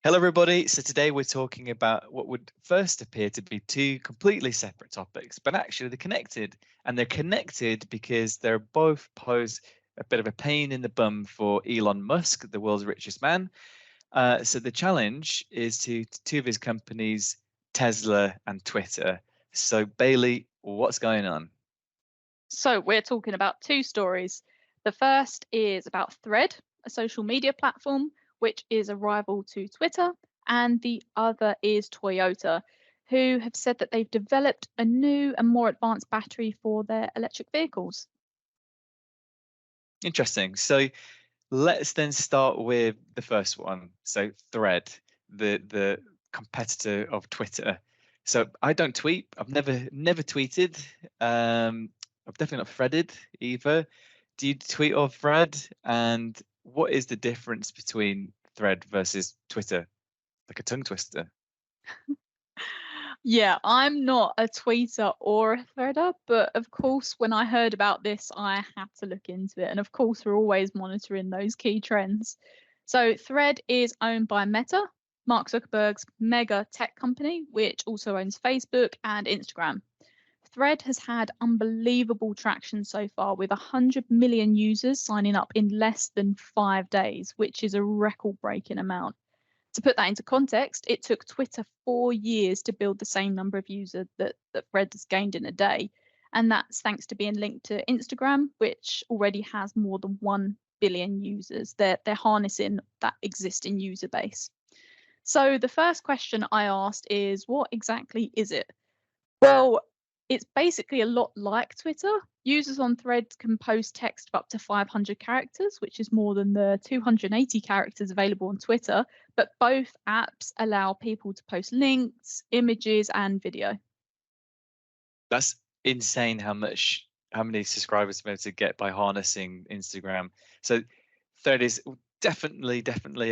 Hello, everybody. So today we're talking about what would first appear to be two completely separate topics, but actually they're connected. And they're connected because they're both pose a bit of a pain in the bum for Elon Musk, the world's richest man. So the challenge is to two of his companies, Tesla and Twitter. So Bailey, what's going on? So we're talking about two stories. The first is about Thread, a social media platform, which is a rival to Twitter. And the other is Toyota, who have said that they've developed a new and more advanced battery for their electric vehicles. Interesting. So let's then start with the first one. So Thread, the competitor of Twitter. So I don't tweet. I've never tweeted. I've definitely not threaded either. Do you tweet or thread? And what is the difference between Thread versus Twitter? Like a tongue twister. Yeah, I'm not a tweeter or a threader, but of course, when I heard about this, I had to look into it. And of course, we're always monitoring those key trends. So, Thread is owned by Meta, Mark Zuckerberg's mega tech company, which also owns Facebook and Instagram. Thread has had unbelievable traction so far, with 100 million users signing up in less than 5 days, which is a record breaking amount. To put that into context, it took Twitter 4 years to build the same number of users that Thread has gained in a day. And that's thanks to being linked to Instagram, which already has more than 1 billion users. They're harnessing that existing user base. So the first question I asked is, what exactly is it? Well, it's basically a lot like Twitter. Users on Thread can post text of up to 500 characters, which is more than the 280 characters available on Twitter. But both apps allow people to post links, images, and video. That's insane how many subscribers we're able to get by harnessing Instagram. So Thread is definitely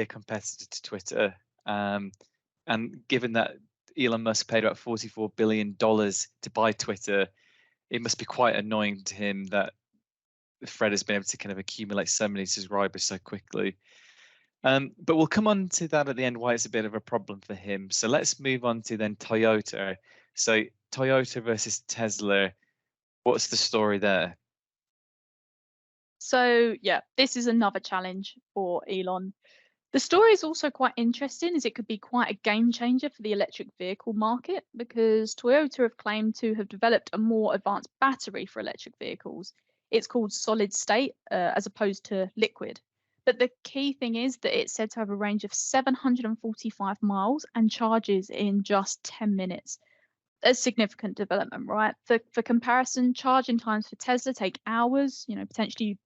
a competitor to Twitter. And given that Elon Musk paid about $44 billion to buy Twitter, it must be quite annoying to him that Fred has been able to kind of accumulate so many subscribers so quickly. But we'll come on to that at the end, why it's a bit of a problem for him. So let's move on to then Toyota. So Toyota versus Tesla, what's the story there? So, yeah, this is another challenge for Elon. The story is also quite interesting, as it could be quite a game changer for the electric vehicle market, because Toyota have claimed to have developed a more advanced battery for electric vehicles. It's called solid state as opposed to liquid. But the key thing is that it's said to have a range of 745 miles and charges in just 10 minutes. A significant development, right? For comparison, charging times for Tesla take hours, potentially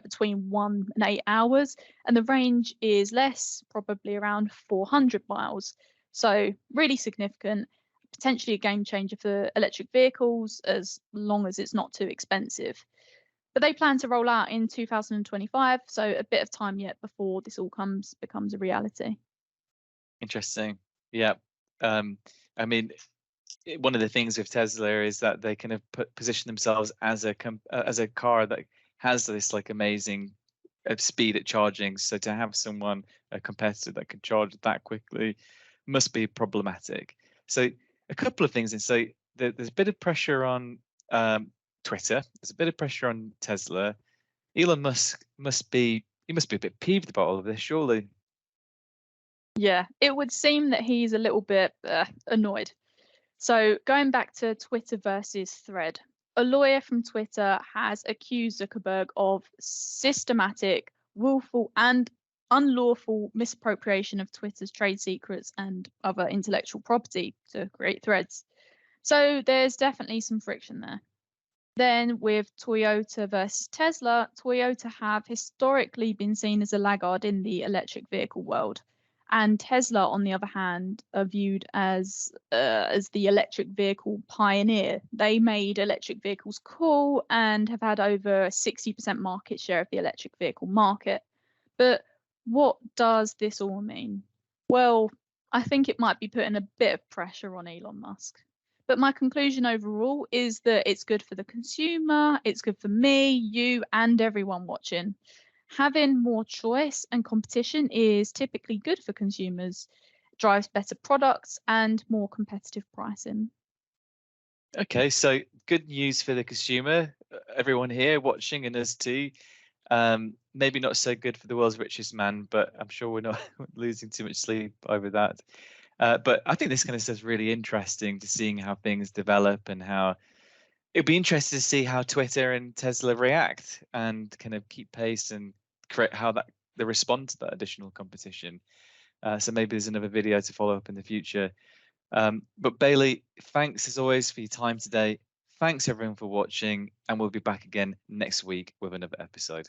between 1 and 8 hours, and the range is less, probably around 400 miles. So really significant, potentially a game changer for electric vehicles as long as it's not too expensive. But they plan to roll out in 2025, so a bit of time yet before this all becomes a reality. Interesting. Yeah. I mean, one of the things with Tesla is that they kind of position themselves as a car that has this like amazing speed at charging. So to have a competitor that can charge that quickly must be problematic. So a couple of things. And so there's a bit of pressure on Twitter. There's a bit of pressure on Tesla. Elon Musk must be a bit peeved about all of this, surely. Yeah, it would seem that he's a little bit annoyed. So going back to Twitter versus Thread, a lawyer from Twitter has accused Zuckerberg of systematic, willful, and unlawful misappropriation of Twitter's trade secrets and other intellectual property to create threads. So there's definitely some friction there. Then with Toyota versus Tesla, Toyota have historically been seen as a laggard in the electric vehicle world. And Tesla, on the other hand, are viewed as the electric vehicle pioneer. They made electric vehicles cool and have had over 60% market share of the electric vehicle market. But what does this all mean? Well, I think it might be putting a bit of pressure on Elon Musk. But my conclusion overall is that it's good for the consumer, it's good for me, you, and everyone watching. Having more choice and competition is typically good for consumers. drives better products and more competitive pricing. Okay, so good news for the consumer, everyone here watching and us too. Maybe not so good for the world's richest man, but I'm sure we're not losing too much sleep over that. But I think this kind of stuff's really interesting to seeing how things develop and how it'd be interesting to see how Twitter and Tesla react and kind of keep pace and create how that they respond to that additional competition. So maybe there's another video to follow up in the future. But Bailey, thanks as always for your time today. Thanks everyone for watching, and we'll be back again next week with another episode.